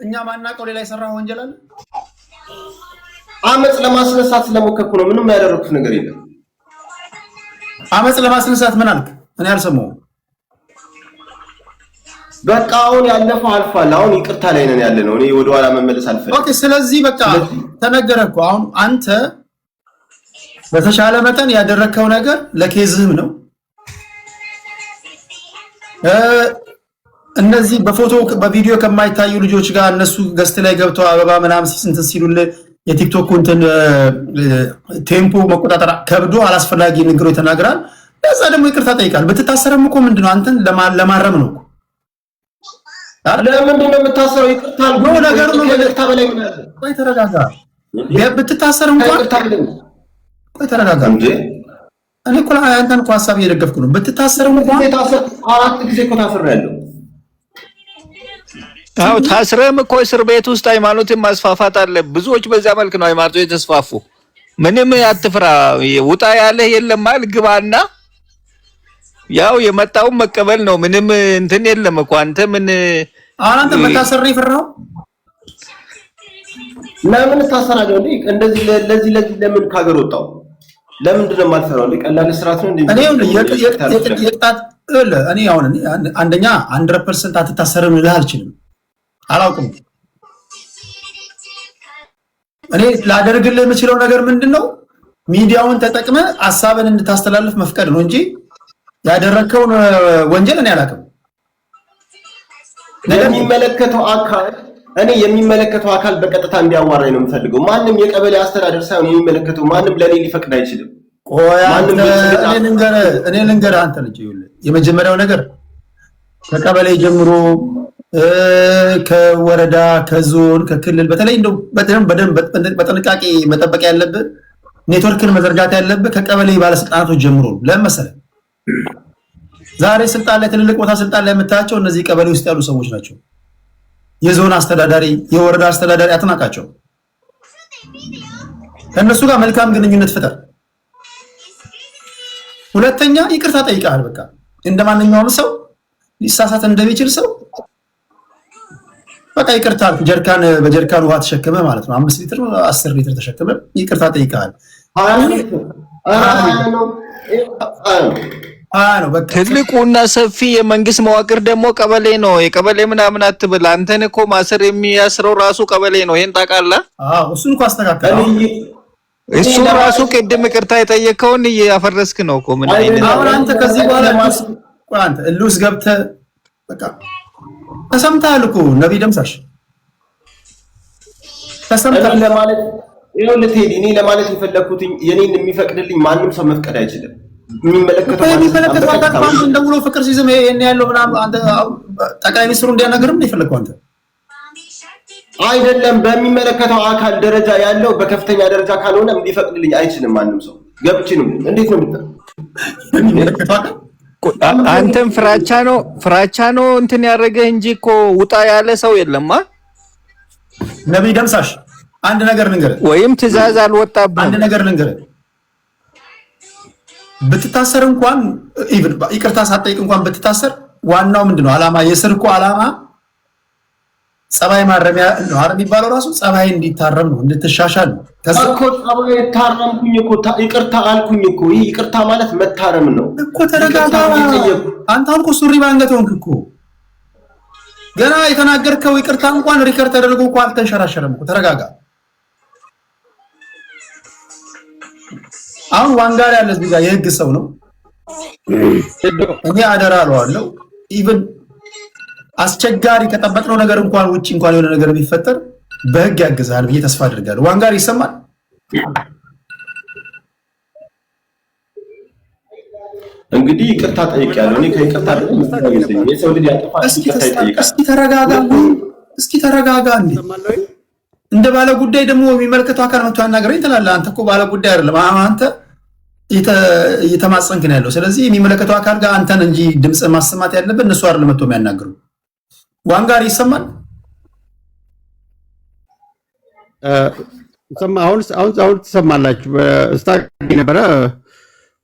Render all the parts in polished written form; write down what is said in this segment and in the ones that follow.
እኛ ማናቀው ሌላ የሰራ ወንጀል አለ? አመጽ ለማስነሳት ስለሞከርኩ ነው። ምንም ያደረኩት ነገር የለም። አመጽ ለማስነሳት ምን አልክ? እኔ አልሰማሁም። በቃ አሁን ያለፈው አልፏል። አሁን ይቅርታ ላይ ነን ያለነው። እኔ ወደ ኋላ መመለስ አልፈልግም። ኦኬ፣ ስለዚህ በቃ ተነገረኩ። አሁን አንተ በተሻለ መጠን ያደረከው ነገር ለኬዝህም ነው። እነዚህ በፎቶ በቪዲዮ ከማይታዩ ልጆች ጋር እነሱ ገስት ላይ ገብተው አበባ ምናምን እንትን ሲሉልህ የቲክቶክ እንትን ቴምፖ መቆጣጠር ከብዶ አላስፈላጊ ንግሮች ተናግራል። ለዛ ደግሞ ይቅርታ ጠይቃል። ብትታሰርም እኮ ምንድነው አንተን ለማረም ነው። ለምንድን ነው የምታሰረው? ይቅርታ ነው ነገሩ ነው። ይቅርታ በላይ ምን አለ? ቆይ ተረጋጋ። ብትታሰር እንኳን ቆይ ተረጋጋ እንጂ እኔ እኮ አንተን እኮ ሐሳብ እየደገፍኩ ነው። ብትታሰር እንኳን አራት ጊዜ እኮ ታስሬያለሁ። አው ታስረም እኮ እስር ቤት ውስጥ ሃይማኖትን ማስፋፋት አለ። ብዙዎች በዛ መልክ ነው ሃይማኖት የተስፋፉ። ምንም አትፍራ። ውጣ ያለ የለም ማለት ግባና ያው የመጣውን መቀበል ነው። ምንም እንትን የለም እኮ አንተ ምን አንተ መታሰር ይፈራው? ለምን ታሰራለህ እንዴ? እንደዚህ ለዚህ ለምን ካገር ወጣው? ለምንድን ነው የማልፈራው? ቀላል ስርዓት ነው እንዴ? እኔ የቅጣት እኔ አሁን አንደኛ 100% አትታሰርም ልልህ አልችልም። አላውቅም። እኔ ላደርግልህ የምችለው ነገር ምንድነው? ሚዲያውን ተጠቅመ ሐሳብን እንድታስተላልፍ መፍቀድ ነው እንጂ ያደረከውን ወንጀል እኔ አላውቅም። የሚመለከተው አካል በቀጥታ እንዲያዋራኝ ነው የምፈልገው። ማንም የቀበሌ አስተዳደር ሳይሆን የሚመለከተው ማንም ለኔ ሊፈቅድ አይችልም። እኔ ልንገርህ አንተ ልጅ ይኸውልህ፣ የመጀመሪያው ነገር ከቀበሌ ጀምሮ ከወረዳ ከዞን ከክልል በተለይ እንደው በደንብ በጥንቃቄ መጠበቅ ያለብህ ኔትወርክን መዘርጋት ያለብህ ከቀበሌ ባለስልጣናቶች ጀምሮ ለምን መሰለህ? ዛሬ ስልጣን ላይ ትልልቅ ቦታ ስልጣን ላይ የምታያቸው እነዚህ ቀበሌ ውስጥ ያሉ ሰዎች ናቸው። የዞን አስተዳዳሪ፣ የወረዳ አስተዳዳሪ አትናቃቸው። ከእነሱ ጋር መልካም ግንኙነት ፍጠር። ሁለተኛ ይቅርታ ጠይቃል። በቃ እንደማንኛውም ሰው ሊሳሳት እንደሚችል ሰው በቃ ይቅርታ ጀርካን በጀርካን ውሃ ተሸክመ ማለት ነው 5 ሊትር 10 ሊትር ተሸክመ ይቅርታ ጠይቃል። ትልቁና ሰፊ የመንግስት መዋቅር ደግሞ ቀበሌ ነው። የቀበሌ ምናምን አትብል። አንተን እኮ ማሰር የሚያስረው ራሱ ቀበሌ ነው። ይሄን ታውቃለህ? አዎ እሱን እኮ አስተካከለ። እሱ ራሱ ቅድም ይቅርታ የጠየቀውን እያፈረስክ ነው እኮ። ምን አይነት አሁን አንተ ከዚህ በኋላ አንተ እሉስ ገብተህ በቃ ተሰምተሃል እኮ ነብይ ደምሳሽ ተሰምተሃል ለማለት ይሁን ለቴዲ እኔ ለማለት የፈለኩት የኔን የሚፈቅድልኝ ማንም ሰው መፍቀድ አይችልም። የሚመለከተው አንተ እንደውሎ ፍቅር ሲዝም ይሄን ያለው ምናምን አንተ ጠቅላይ ሚኒስትሩ እንዲያነግርም ነው የፈለከው አንተ አይደለም። በሚመለከተው አካል ደረጃ ያለው በከፍተኛ ደረጃ ካልሆነ ሊፈቅድልኝ አይችልም ማንም ሰው። ገብችንም እንዴት ነው የሚመለከተው? አንተም ፍራቻ ነው እንትን ያደረገህ እንጂ እኮ ውጣ ያለ ሰው የለማ። ነብይ ደምሳሽ አንድ ነገር ልንገርህ፣ ወይም ትዕዛዝ አልወጣብህም። አንድ ነገር ልንገርህ፣ ብትታሰር እንኳን ይቅርታ ሳትጠይቅ እንኳን ብትታሰር ዋናው ምንድነው ዓላማ? የስር እኮ ዓላማ ጸባይ ማረሚያ ነው አይደል የሚባለው? ራሱ ጸባይ እንዲታረም ነው እንድትሻሻል ነው። እኮ ጸባይ ታረምኩኝ እኮ ይቅርታ አልኩኝ እኮ። ይሄ ይቅርታ ማለት መታረም ነው እኮ። ተረጋጋ አንተ። አልኩ ሱሪ ባንገት ሆንክ እኮ። ገና የተናገርከው ይቅርታ እንኳን ሪከርድ ተደርጎ እኮ አልተንሸራሸረም እኮ። ተረጋጋ። አሁን ዋንጋር ያለ እዚህ ጋር የህግ ሰው ነው። እኔ አደራ አለዋለሁ። ኢቭን አስቸጋሪ ከጠበቅነው ነገር እንኳን ውጪ እንኳን የሆነ ነገር ቢፈጠር በህግ ያግዛል ብዬ ተስፋ አድርጋለሁ። ዋንጋር ይሰማል? እንግዲህ ይቅርታ ጠይቄያለሁ። እኔ ከይቅርታ ደግሞ ምስተጋገዘኝ የሰው ልጅ ያጠፋ ይቅርታ ይጠይቃል። እስኪ ተረጋጋ እንደ ባለ ጉዳይ ደግሞ የሚመለከተው አካል መጥቶ ያናገረኝ ትላለህ። አንተ እኮ ባለ ጉዳይ አይደለም። አንተ እየተማጸንክ ነው ያለው። ስለዚህ የሚመለከተው አካል ጋር አንተን እንጂ ድምጽ ማሰማት ያለበት እነሱ አይደለም መጥቶ የሚያናግሩ። ዋንጋር ይሰማል? አሁን ትሰማላችሁ። ስታክ ነበረ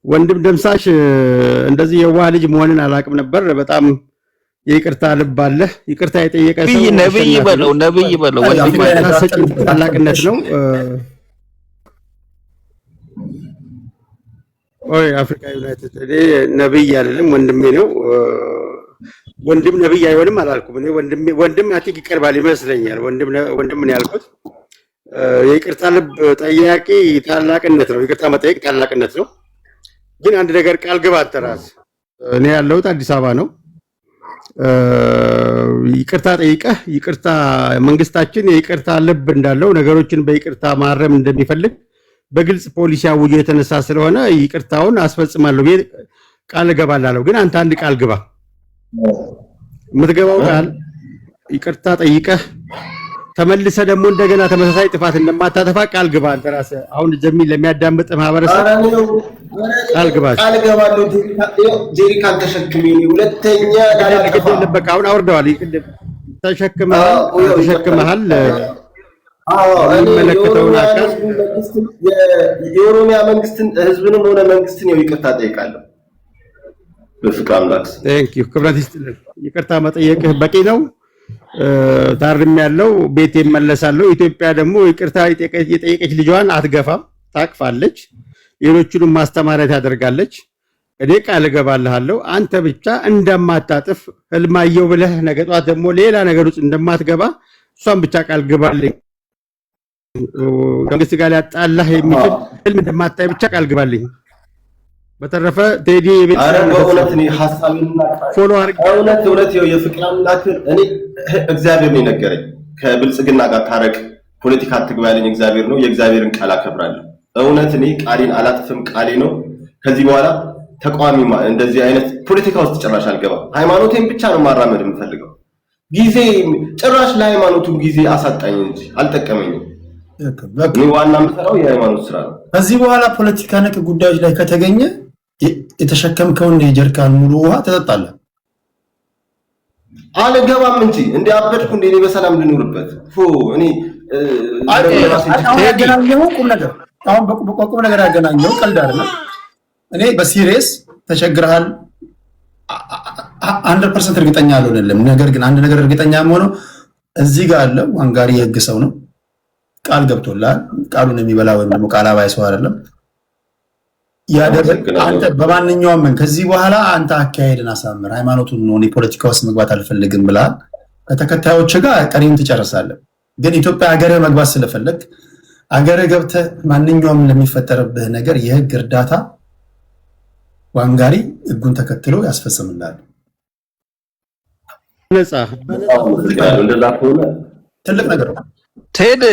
ወንድም ደምሳሽ እንደዚህ የዋህ ልጅ መሆንን አላውቅም ነበር። በጣም የይቅርታ ልብ አለ። ይቅርታ የጠየቀ ሰው ነብይ በለው ወንድም ታላቅነት ነው። አፍሪካ ዩናይትድ እኔ ነብይ አይደለም ወንድሜ ነው። ወንድም ነብይ አይሆንም አላልኩም። እኔ ወንድም አጥቂ ይቀርባል ይመስለኛል። ወንድም ነው ያልኩት። የይቅርታ ልብ ጠያቂ ታላቅነት ነው። ይቅርታ መጠየቅ ታላቅነት ነው። ግን አንድ ነገር ቃል ግባ አንተ ራስህ። እኔ ያለሁት አዲስ አበባ ነው። ይቅርታ ጠይቀህ ይቅርታ መንግስታችን የይቅርታ ልብ እንዳለው ነገሮችን በይቅርታ ማረም እንደሚፈልግ በግልጽ ፖሊሲ አውጆ የተነሳ ስለሆነ ይቅርታውን አስፈጽማለሁ ብዬ ቃል እገባላለሁ። ግን አንተ አንድ ቃል ግባ። የምትገባው ቃል ይቅርታ ጠይቀህ ተመልሰህ ደግሞ እንደገና ተመሳሳይ ጥፋት እንደማታጠፋ ቃል ግባ አንተ ራስህ። አሁን ጀሚል ለሚያዳምጥ ማህበረሰብ ቃል ግባ። ቃል ገባለሁ። ጄሪካን ተሸክሜ ሁለተኛ በቃ አሁን አውርደዋል። ተሸክመሃል። የሚመለከተውን አካል የኦሮሚያ መንግስትን ህዝብንም ሆነ መንግስትን ይቅርታ ጠይቃለሁ በፍቅር አምላክ። ቴንክ ዩ ክብረት ይስጥልን። ይቅርታ መጠየቅህ በቂ ነው። ታርም ያለው ቤት ይመለሳለሁ። ኢትዮጵያ ደግሞ ይቅርታ የጠየቀች ልጇን አትገፋም፣ ታቅፋለች፣ ሌሎቹንም ማስተማሪያ ታደርጋለች። እኔ ቃል እገባልሃለሁ አንተ ብቻ እንደማታጥፍ ህልማየው ብለህ ነገ ጧት ደግሞ ሌላ ነገር ውስጥ እንደማትገባ እሷን ብቻ ቃል ግባልኝ። ከመንግስት ጋር ያጣላህ የሚችል ህልም እንደማታይ ብቻ ቃል ግባልኝ። በተረፈ ቴዲ በእውነት እኔ ሐሳቤንና ፎሎ አድርግ። እውነት የፍቅር አምላክ እኔ እግዚአብሔር ነው የነገረኝ። ከብልጽግና ጋር ታረቅ፣ ፖለቲካ አትግባ ያለኝ እግዚአብሔር ነው። የእግዚአብሔርን ቃል አከብራለሁ። እውነት እኔ ቃሌን አላጥፍም፣ ቃሌ ነው። ከዚህ በኋላ ተቃዋሚ እንደዚህ አይነት ፖለቲካ ውስጥ ጭራሽ አልገባም። ሃይማኖቴን ብቻ ነው ማራመድ የምፈልገው። ጊዜ ጭራሽ ለሃይማኖቱም ጊዜ አሳጣኝ እንጂ አልጠቀመኝም። ዋና የምሰራው የሃይማኖት ስራ ነው። ከዚህ በኋላ ፖለቲካ ነክ ጉዳዮች ላይ ከተገኘ የተሸከምከውን የጀሪካን ሙሉ ውሃ ትጠጣለህ። አልገባም እንጂ እንደ አበድኩ እንደ እኔ በሰላም ልኖርበት እኔ ያገናኘው ቁም ነገር አሁን በቁም ነገር ያገናኘው ቀልድ አይደለም። እኔ በሲሪየስ ተቸግረሃል 100% እርግጠኛ አልሆነልም። ነገር ግን አንድ ነገር እርግጠኛ የሆነው እዚህ ጋር አለ ዋንጋሪ የህግ ሰው ነው። ቃል ገብቶላል። ቃሉን የሚበላ ወይም ደግሞ ቃል አባይ ሰው አይደለም። አንተ በማንኛውም ከዚህ በኋላ አንተ አካሄድን አሳምር፣ ሃይማኖቱን ነው እኔ ፖለቲካ ውስጥ መግባት አልፈልግም ብለሃል። ከተከታዮች ጋር ቀሪም ትጨርሳለህ። ግን ኢትዮጵያ ሀገርህ መግባት ስለፈለግ ሀገርህ ገብተህ ማንኛውም ለሚፈጠርብህ ነገር የህግ እርዳታ ዋንጋሪ ህጉን ተከትሎ ያስፈጽምላል። ትልቅ ነገር ነው። ቴዲ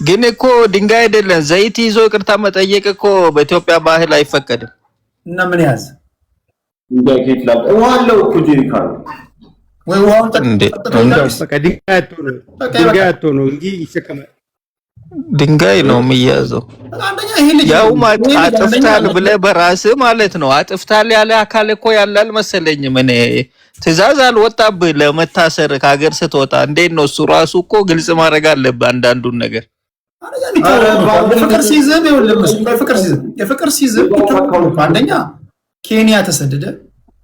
ግን እኮ ድንጋይ አይደለም ዘይት ይዞ ይቅርታ መጠየቅ እኮ በኢትዮጵያ ባህል አይፈቀድም። እና ምን ያዝ ድንጋይ ከይትላል ዋለው እኮ ጄሪካን ወይ ዋው በቃ ድንጋይ አትሆኑ እንጂ ይሸከማል። ድንጋይ ነው የሚያዘው። ያው አጥፍታል ብለህ በራስህ ማለት ነው። አጥፍታል ያለ አካል እኮ ያላል መሰለኝም። እኔ ትዕዛዝ አልወጣብህ ለመታሰር ከሀገር ስትወጣ። እንዴት ነው እሱ ራሱ እኮ ግልጽ ማድረግ አለብህ አንዳንዱን ነገር። የፍቅር ሲዝም አንደኛ ኬንያ ተሰደደ።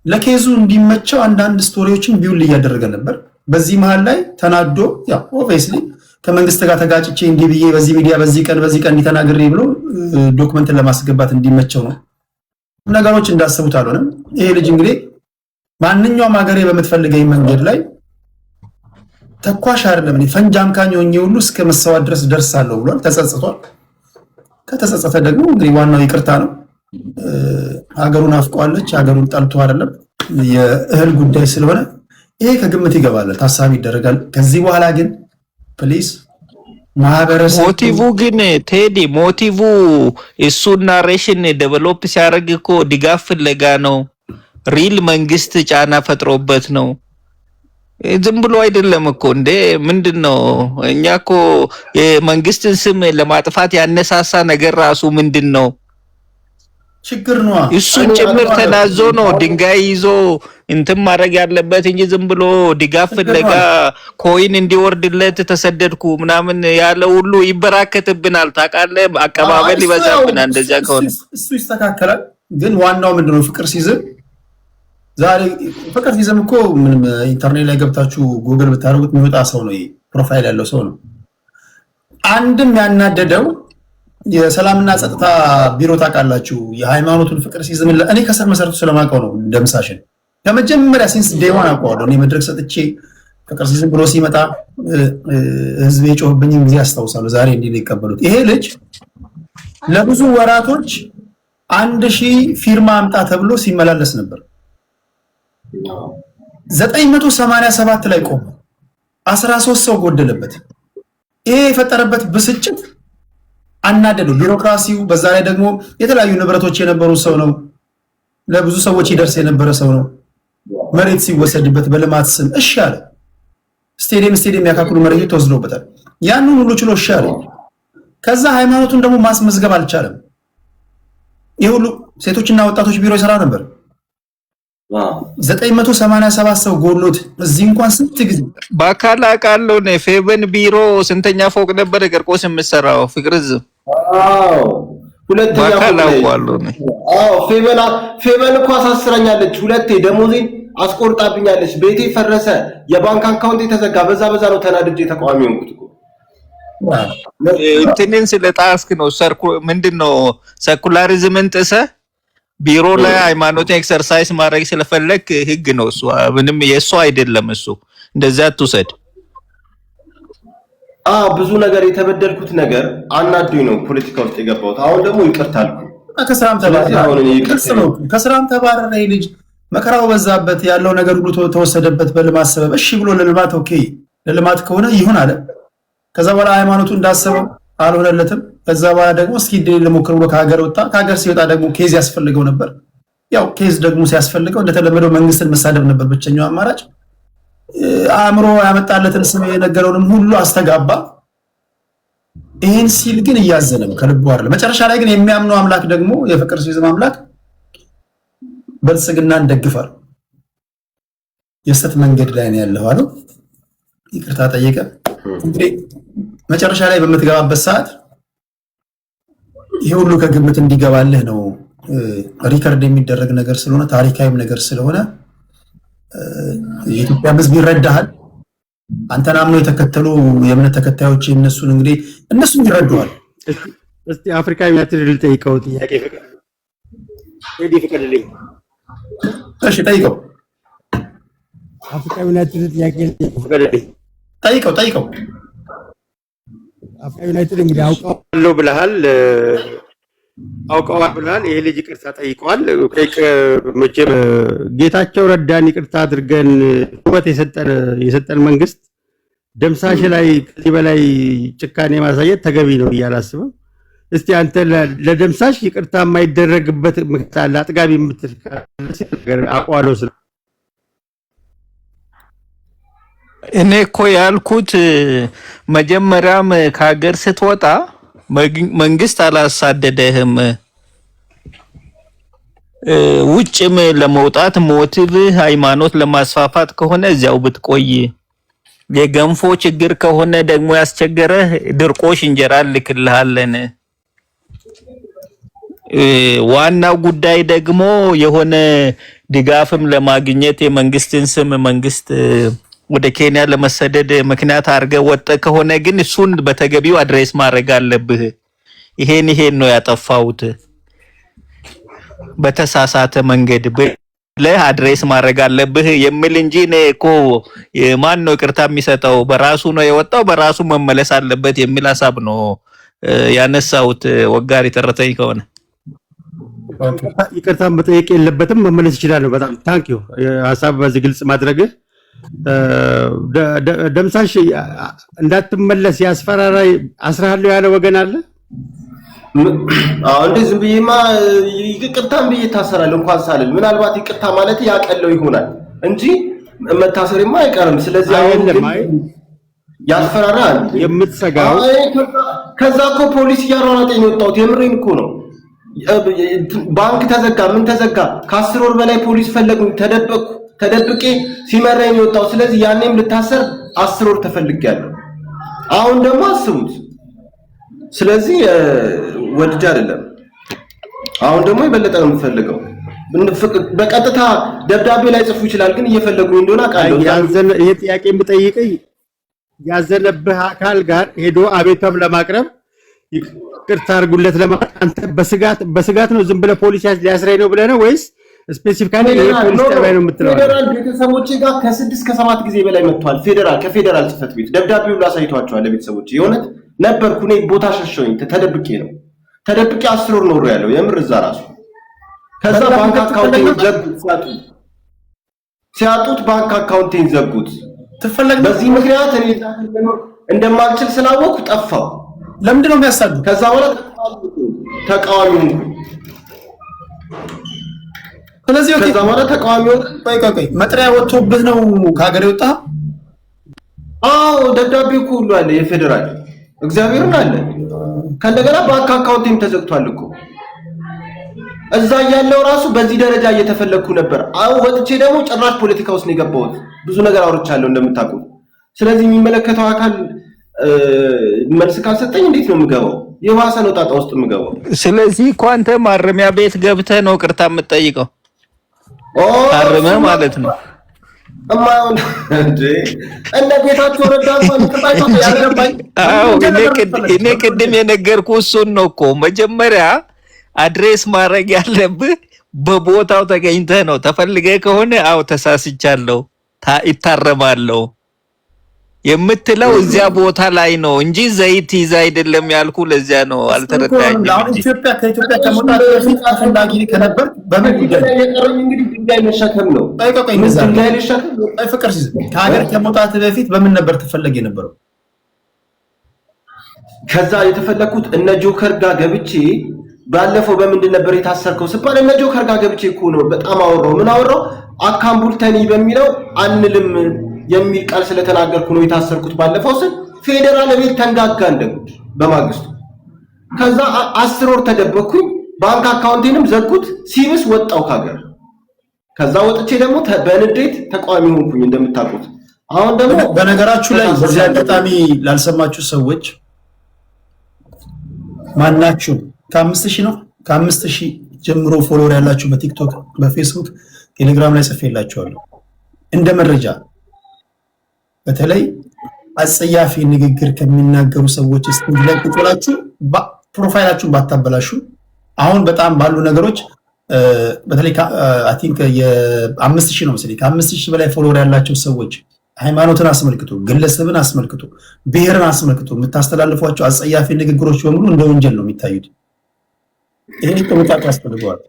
ለኬዙ እንዲመቸው አንዳንድ ስቶሪዎችን ቢውል እያደረገ ነበር። በዚህ መሃል ላይ ተናዶ ያው ኦብቪየስሊ ከመንግስት ጋር ተጋጭቼ እንዲህ ብዬ በዚህ ሚዲያ በዚህ ቀን እንዲተናግሬ ብሎ ዶክመንትን ለማስገባት እንዲመቸው ነው። ነገሮች እንዳሰቡት አልሆነም። ይሄ ልጅ እንግዲህ ማንኛውም ሀገሬ በምትፈልገኝ መንገድ ላይ ተኳሽ አይደለም እኔ ፈንጅ አምካኝ ሆኜ ሁሉ እስከ መሰዋት ድረስ ደርሳለሁ ብሏል። ተጸጽቷል። ከተጸጸተ ደግሞ እንግዲህ ዋናው ይቅርታ ነው። ሀገሩን አፍቀዋለች። ሀገሩን ጠልቶ አይደለም። የእህል ጉዳይ ስለሆነ ይሄ ከግምት ይገባል፣ ታሳቢ ይደረጋል። ከዚህ በኋላ ግን ፕሊዝ ማህበረሰብ ሞቲቭ ግን ቴዲ ሞቲቭ እሱ ናሬሽን ዴቨሎፕ ሲያደርግ እኮ ድጋፍ ፍለጋ ነው። ሪል መንግስት ጫና ፈጥሮበት ነው። ዝም ብሎ አይደለም እኮ እንዴ። ምንድነው? እኛ እኮ የመንግስትን ስም ለማጥፋት ያነሳሳ ነገር ራሱ ምንድነው? ችግር ነው። እሱን ጭምር ተናዞ ነው ድንጋይ ይዞ እንትን ማድረግ ያለበት እንጂ ዝም ብሎ ድጋፍ ፍለጋ ኮይን እንዲወርድለት ተሰደድኩ ምናምን ያለ ሁሉ ይበራከትብናል። ታውቃለህ፣ አቀባበል ይበዛብናል። እንደዚያ ከሆነ እሱ ይስተካከላል። ግን ዋናው ምንድነው? ፍቅር ሲዝም ዛሬ ፍቅር ሲዝም እኮ ምንም ኢንተርኔት ላይ ገብታችሁ ጉግል ብታደርጉት የሚወጣ ሰው ነው። ፕሮፋይል ያለው ሰው ነው። አንድም ያናደደው የሰላምና ጸጥታ ቢሮ ታውቃላችሁ፣ የሃይማኖቱን ፍቅር ሲዝም እኔ ከስር መሰረቱ ስለማውቀው ነው። ደምሳሽን ከመጀመሪያ ሲንስ ዴዋን አውቀዋለሁ። እኔ መድረክ ሰጥቼ ፍቅር ሲዝም ብሎ ሲመጣ ህዝብ የጮህብኝም ጊዜ አስታውሳለሁ። ዛሬ እንዲህ ነው ይቀበሉት። ይሄ ልጅ ለብዙ ወራቶች 1000 ፊርማ አምጣ ተብሎ ሲመላለስ ነበር። 987 ላይ ቆመ። 13 ሰው ጎደለበት። ይሄ የፈጠረበት ብስጭት አናደደው። ቢሮክራሲው፣ በዛ ላይ ደግሞ የተለያዩ ንብረቶች የነበሩ ሰው ነው። ለብዙ ሰዎች ይደርስ የነበረ ሰው ነው። መሬት ሲወሰድበት በልማት ስም እሺ አለ። ስቴዲየም ያካክሉ መሬት ተወስዶበታል። ያንን ሁሉ ችሎ እሺ አለ። ከዛ ሃይማኖቱን ደግሞ ማስመዝገብ አልቻለም። ይሄ ሁሉ ሴቶችና ወጣቶች ቢሮ ይሰራ ነበር። 987 ሰው ጎሎት እዚህ እንኳን ስንት ጊዜ በአካል አውቃለሁ ነው። ፌቨን ቢሮ ስንተኛ ፎቅ ነበር ቂርቆስ የምትሰራው? ፍቅርዝ ሁለተኛ በአካል አውቃለሁ ነው። ፌቨን እኮ አሳስረኛለች። ሁለቴ ደሞዜን አስቆርጣብኛለች። ቤቴ ፈረሰ፣ የባንክ አካውንት ተዘጋ። በዛ ነው ተናድጄ ተቃዋሚ ሆንኩት እኮ። እንትንን ስለጣስክ ነው። ምንድነው ሰኩላሪዝምን ጥሰህ ቢሮ ላይ ሃይማኖትን ኤክሰርሳይዝ ማድረግ ስለፈለክ ህግ ነው እሱ። ምንም የእሱ አይደለም እሱ። እንደዚያ አትውሰድ። ብዙ ነገር የተበደልኩት ነገር አናዶኝ ነው ፖለቲካ ውስጥ የገባሁት። አሁን ደግሞ ይቅርታ አልኩ። ከስራም ተባረረ። ልጅ መከራው በዛበት፣ ያለው ነገር ሁሉ ተወሰደበት በልማት ሰበብ። እሺ ብሎ ለልማት ኦኬ፣ ለልማት ከሆነ ይሁን አለ። ከዛ በኋላ ሃይማኖቱ እንዳሰበው አልሆነለትም። ከዛ በኋላ ደግሞ እስኪ ልሞክር ብሎ ከሀገር ወጣ። ከሀገር ሲወጣ ደግሞ ኬዝ ያስፈልገው ነበር። ያው ኬዝ ደግሞ ሲያስፈልገው እንደተለመደው መንግስትን መሳደብ ነበር ብቸኛው አማራጭ። አእምሮ ያመጣለትን ስም የነገረውንም ሁሉ አስተጋባ። ይህን ሲል ግን እያዘነም ከልቡ አይደለም። መጨረሻ ላይ ግን የሚያምነው አምላክ ደግሞ የፍቅር ሲዝም አምላክ ብልጽግናን ደግፋል። የስተት መንገድ ላይ ነው ያለው አለው። ይቅርታ ጠየቀ። እንግዲህ መጨረሻ ላይ በምትገባበት ሰዓት ይሄ ሁሉ ከግምት እንዲገባልህ ነው። ሪከርድ የሚደረግ ነገር ስለሆነ ታሪካዊም ነገር ስለሆነ የኢትዮጵያ ሕዝብ ይረዳሃል። አንተን አምነው የተከተሉ የእምነት ተከታዮች እነሱን እንግዲህ እነሱም ይረዱሃል። እስቲ አፍሪካ ዩናይትድ ልጠይቀው ጥያቄ ፍቅድልኝ። እሺ ጠይቀው። አፍሪካ ዩናይትድ ጥያቄ ፍቅድልኝ። ጠይቀው። አፍሪካ ዩናይትድ እንግዲህ አውቀዋል ብለሃል። ይሄ ልጅ ይቅርታ ጠይቀዋል። መቼም ጌታቸው ረዳን ይቅርታ አድርገን ውበት የሰጠን መንግስት ደምሳሽ ላይ ከዚህ በላይ ጭካኔ ማሳየት ተገቢ ነው እያላስብም። እስቲ አንተ ለደምሳሽ ይቅርታ የማይደረግበት ምክንያት አለ? አጥጋቢ የምትል አቋለው ስለ እኔ እኮ ያልኩት መጀመሪያም ከሀገር ስትወጣ መንግስት አላሳደደህም። ውጭም ለመውጣት ሞቲቭ ሃይማኖት ለማስፋፋት ከሆነ እዚያው ብትቆይ፣ የገንፎ ችግር ከሆነ ደግሞ ያስቸገረህ ድርቆሽ እንጀራ ልክልሃለን። ዋናው ጉዳይ ደግሞ የሆነ ድጋፍም ለማግኘት የመንግስትን ስም መንግስት ወደ ኬንያ ለመሰደድ ምክንያት አድርገህ ወጣ ከሆነ ግን እሱን በተገቢው አድሬስ ማድረግ አለብህ። ይሄን ነው ያጠፋሁት በተሳሳተ መንገድ ብለህ አድሬስ ማድረግ አለብህ የሚል እንጂ እኔ እኮ ማን ነው ይቅርታ የሚሰጠው? በራሱ ነው የወጣው፣ በራሱ መመለስ አለበት የሚል ሐሳብ ነው ያነሳሁት። ወጋሪ ተረተኝ ከሆነ ይቅርታ መጠየቅ የለበትም መመለስ ይችላል። በጣም ታንኪዩ ሐሳብ በዚህ ግልጽ ማድረግ። ደምሳሽ እንዳትመለስ ያስፈራራ አስራለሁ ያለ ወገን አለ። እንዴ ዝም ብዬማ ይቅርታም ብዬ ታሰራለሁ እንኳን ሳልል፣ ምናልባት ይቅርታ ማለት ያቀለው ይሆናል እንጂ መታሰሪማ አይቀርም። ስለዚህ አሁን ያስፈራራል የምትሰጋው። ከዛ እኮ ፖሊስ እያሯሯጠኝ ነው የወጣሁት። የምሬን እኮ ነው። ባንክ ተዘጋ፣ ምን ተዘጋ። ከ10 ወር በላይ ፖሊስ ፈለጉኝ፣ ተደብቄ ሲመራኝ ነው የወጣሁት። ስለዚህ ያኔም ልታሰር 10 ወር ተፈልጌያለሁ። አሁን ደግሞ አስቡት። ስለዚህ ወድጄ አይደለም። አሁን ደግሞ የበለጠ ነው የምፈልገው። በቀጥታ ደብዳቤ ላይ ጽፉ ይችላል፣ ግን እየፈለጉኝ እንደሆነ አውቃለሁ። ይሄ ጥያቄ የምጠይቀኝ ያዘነብህ አካል ጋር ሄዶ አቤቱታም ለማቅረብ ይቅርታ አድርጉለት ለማለት አንተ በስጋት ነው ዝም ብለህ ፖሊስ ሊያስረኝ ነው ብለህ ነው ወይስ ስፔሲፊካሊ ፖሊስ ጣቢያ ነው የምትለው? ፌደራል ቤተሰቦቼ ጋር ከ6 ከ7 ጊዜ በላይ መጥቷል። ከፌደራል ጽሕፈት ቤት ደብዳቤው ላሳይቷቸዋል ለቤተሰቦቼ። የሆነት ነበርኩ እኔ ቦታ ሸሸሁኝ፣ ተደብቄ 10 ወር ኖሮ ያለው የምር እዛ ራሱ። ከዛ ባንክ አካውንቴን ዘጉት፣ ሲያጡት ባንክ አካውንቴን ዘጉት። በዚህ ምክንያት እኔ እንደማልችል ስላወቅኩ ጠፋው። ለምንድን ነው የሚያሳዱ? ከዛ በኋላ ተቃዋሚ ሆንኩ። ስለዚህ ከዛ በኋላ ተቃዋሚ ሆንኩ። ቆይ መጥሪያ ወጥቶብህ ነው ከሀገር የወጣ? አዎ ደብዳቤ እኮ ሁሉ አለ የፌደራል እግዚአብሔርን አለ። ከእንደገና ባንክ አካውንቴም ተዘግቷል እኮ። እዛ ያለው ራሱ በዚህ ደረጃ እየተፈለኩ ነበር። ወጥቼ ደግሞ ጭራሽ ፖለቲካ ውስጥ ነው የገባሁት። ብዙ ነገር አውርቻለሁ እንደምታውቁት። ስለዚህ የሚመለከተው አካል መልስ ካልሰጠኝ እንዴት ነው የምገባው? የባሰ ነው ጣጣ ውስጥ የምገባው። ስለዚህ እኮ አንተ ማረሚያ ቤት ገብተህ ነው ቅርታ የምትጠይቀው። ታርመህ ማለት ነው። እማይሆን እንዴ እነ ጌታቸው ረዳ እንኳን ቅጣቸው ያልገባኝ። አዎ እኔ ቅድም የነገርኩህ እሱን ነው እኮ። መጀመሪያ አድሬስ ማድረግ ያለብህ በቦታው ተገኝተህ ነው። ተፈልገህ ከሆነ አዎ ተሳስቻለሁ ይታረማለሁ የምትለው እዚያ ቦታ ላይ ነው እንጂ ዘይት ይዛ አይደለም ያልኩ። ለዚያ ነው አልተረዳኝም። አሁን ከኢትዮጵያ ከመውጣት በፊት አስፈላጊ ከነበር በምን ጉዳይ የቀረኝ እንግዲህ ድንጋይ መሸከም ነው። ድንጋይ ልሸከም ነው። ፍቅር ሲይዝ ከሀገር ከመውጣት በፊት በምን ነበር ትፈለግ የነበረው? ከዛ የተፈለኩት እነ ጆከር ጋር ገብቼ ባለፈው በምንድን ነበር የታሰርከው ስባል እነ ጆከር ጋር ገብቼ እኮ ነው። በጣም ምን አወራው? አካምቡልተኒ በሚለው አንልም የሚል ቃል ስለተናገርኩ ነው የታሰርኩት ባለፈው ስል ፌደራል ቤት ተንጋጋ እንደጉድ በማግስቱ። ከዛ 10 ወር ተደበኩኝ፣ ባንክ አካውንቴንም ዘጉት። ሲብስ ወጣው ከሀገር። ከዛ ወጥቼ ደግሞ በንዴት ተቃዋሚ ሆንኩኝ እንደምታውቁት። አሁን ደግሞ በነገራችሁ ላይ በዚህ አጋጣሚ ላልሰማችሁ ሰዎች ማናችሁ ከ5000 ነው ከ5000 ጀምሮ ፎሎወር ያላችሁ በቲክቶክ፣ በፌስቡክ፣ ቴሌግራም ላይ ጽፌላችኋለሁ እንደ መረጃ በተለይ አጸያፊ ንግግር ከሚናገሩ ሰዎች ላይ ቁጥራችሁ ፕሮፋይላችሁን ባታበላሹ። አሁን በጣም ባሉ ነገሮች በተለይ አይ ቲንክ የ5000 ነው መሰለኝ ከ5000 በላይ ፎሎወር ያላቸው ሰዎች ሃይማኖትን አስመልክቶ፣ ግለሰብን አስመልክቶ፣ ብሔርን አስመልክቶ የምታስተላልፏቸው አጸያፊ ንግግሮች በሙሉ እንደ ወንጀል ነው የሚታዩት። ይሄን ጥንቃቄ ያስፈልገዋል።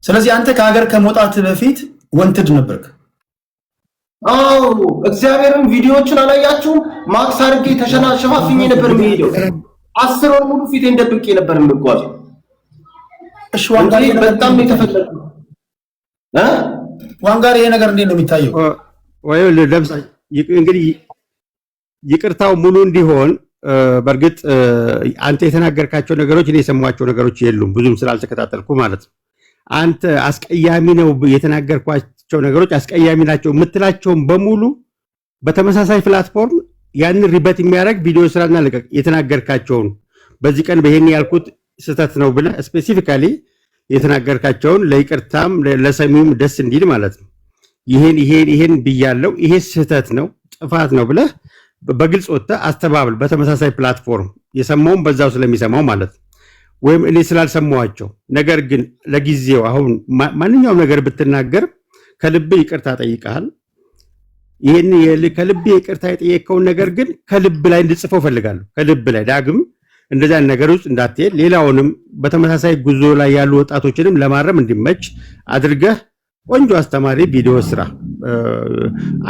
ስለዚህ አንተ ከሀገር ከመውጣት በፊት ወንትድ ነበርክ። አዎ እግዚአብሔርን ቪዲዮዎችን አላያችሁም? ማክስ አድርጌ ተሸናሸፋፍኝ ነበር የሚሄደው። 10 ወር ሙሉ ፊቴን ደብቄ ነበር የምጓዘው። እሺ ዋንጋሪ በጣም የተፈለገ ዋንጋሪ ይሄ ነገር እንዴት ነው የሚታየው? ወይ ለምሳሌ እንግዲህ ይቅርታው ሙሉ እንዲሆን በእርግጥ አንተ የተናገርካቸው ነገሮች እኔ የሰማኋቸው ነገሮች የሉም፣ ብዙም ስላልተከታተልኩ ማለት ነው። አንተ አስቀያሚ ነው የተናገርኳቸው ነገሮች አስቀያሚ ናቸው የምትላቸውን በሙሉ በተመሳሳይ ፕላትፎርም ያንን ሪበት የሚያደርግ ቪዲዮ ስራና ለቀቅ የተናገርካቸውን በዚህ ቀን በይሄን ያልኩት ስህተት ነው ብለህ ስፔሲፊካሊ የተናገርካቸውን ለይቅርታም ለሰሚውም ደስ እንዲል ማለት ነው። ይሄን ብያለሁ፣ ይሄ ስህተት ነው ጥፋት ነው ብለህ በግልጽ ወጥተህ አስተባብል። በተመሳሳይ ፕላትፎርም የሰማውን በዛው ስለሚሰማው ማለት ነው። ወይም እኔ ስላልሰማዋቸው ነገር ግን ለጊዜው አሁን ማንኛውም ነገር ብትናገር ከልብ ይቅርታ ጠይቀሃል። ይሄን ከልብ ይቅርታ የጠየቀውን ነገር ግን ከልብ ላይ እንድጽፈው ፈልጋለሁ። ከልብ ላይ ዳግም እንደዛ ነገር ውስጥ እንዳትሄድ፣ ሌላውንም በተመሳሳይ ጉዞ ላይ ያሉ ወጣቶችንም ለማረም እንዲመች አድርገህ ቆንጆ አስተማሪ ቪዲዮ ስራ።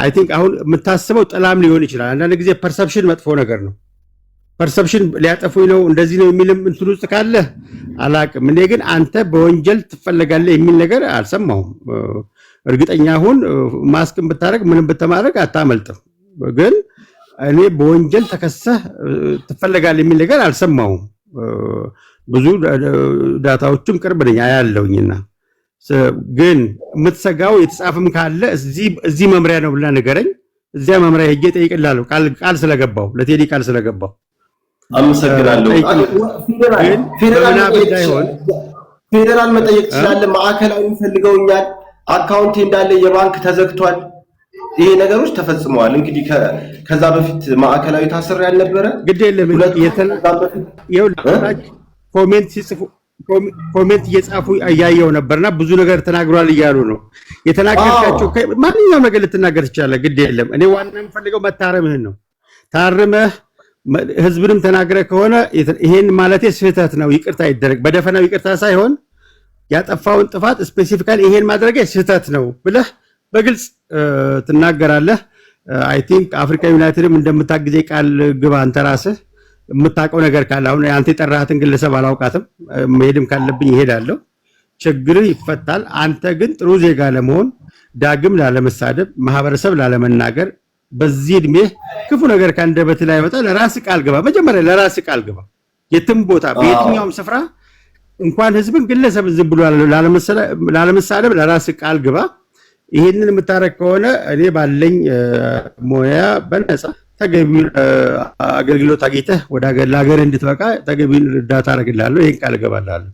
አይ ቲንክ አሁን የምታስበው ጥላም ሊሆን ይችላል። አንዳንድ ጊዜ ፐርሰፕሽን መጥፎ ነገር ነው። ፐርሰፕሽን ሊያጠፉኝ ነው እንደዚህ ነው የሚልም እንትን ውስጥ ካለ አላቅም። እኔ ግን አንተ በወንጀል ትፈለጋለህ የሚል ነገር አልሰማሁም። እርግጠኛ ሁን፣ ማስክን ብታረግ ምንም ብትማረግ አታመልጥም። ግን እኔ በወንጀል ተከሰህ ትፈለጋለህ የሚል ነገር አልሰማሁም። ብዙ ዳታዎችም ቅርብ ነኝ አያለሁኝና ግን የምትሰጋው የተጻፈም ካለ እዚህ መምሪያ ነው ብላ ንገረኝ። እዚያ መምሪያ ሄጄ እጠይቅልሃለሁ። ቃል ስለገባው ለቴዲ ቃል ስለገባው አመሰግናለሁ። ፌዴራል መጠየቅ ትችላለህ። ማዕከላዊ ፈልገውኛል፣ አካውንቴ እንዳለ የባንክ ተዘግቷል። ይሄ ነገሮች ተፈጽመዋል። እንግዲህ ከዛ በፊት ማዕከላዊ ታስሬ ያልነበረ ግድ የለም ኮሜንት ሲጽፉ ኮሜንት እየጻፉ እያየው ነበርና ብዙ ነገር ተናግሯል እያሉ ነው የተናገርካቸው። ማንኛውም ነገር ልትናገር ትችላለህ፣ ግድ የለም። እኔ ዋና የምፈልገው መታረምህን ነው። ታርመህ ህዝብንም ተናግረህ ከሆነ ይሄን ማለቴ ስህተት ነው ይቅርታ ይደረግ፣ በደፈናው ይቅርታ ሳይሆን ያጠፋውን ጥፋት ስፔሲፊካሊ ይሄን ማድረግ ስህተት ነው ብለህ በግልጽ ትናገራለህ። አይ ቲንክ አፍሪካ ዩናይትድም እንደምታግዜ ቃል ግባ። አንተ ራስህ የምታውቀው ነገር ካለ አሁን አንተ የጠራሃትን ግለሰብ አላውቃትም፣ መሄድም ካለብኝ እሄዳለሁ። ችግር ይፈታል። አንተ ግን ጥሩ ዜጋ ለመሆን ዳግም ላለመሳደብ፣ ማህበረሰብ ላለመናገር፣ በዚህ እድሜ ክፉ ነገር ካንደበት ላይ ወጣ ለራስህ ቃል ግባ። መጀመሪያ ለራስህ ቃል ግባ። የትም ቦታ በየትኛውም ስፍራ እንኳን ህዝብን ግለሰብን ዝም ብሎ ላለመሳደብ ለራስህ ቃል ግባ። ይሄንን የምታረግ ከሆነ እኔ ባለኝ ሞያ በነፃ ተገቢውን አገልግሎት አግኝተህ ወደ ሀገር እንድትበቃ ተገቢውን እርዳታ አደርግልሃለሁ። ይሄን ቃል እገባልሃለሁ።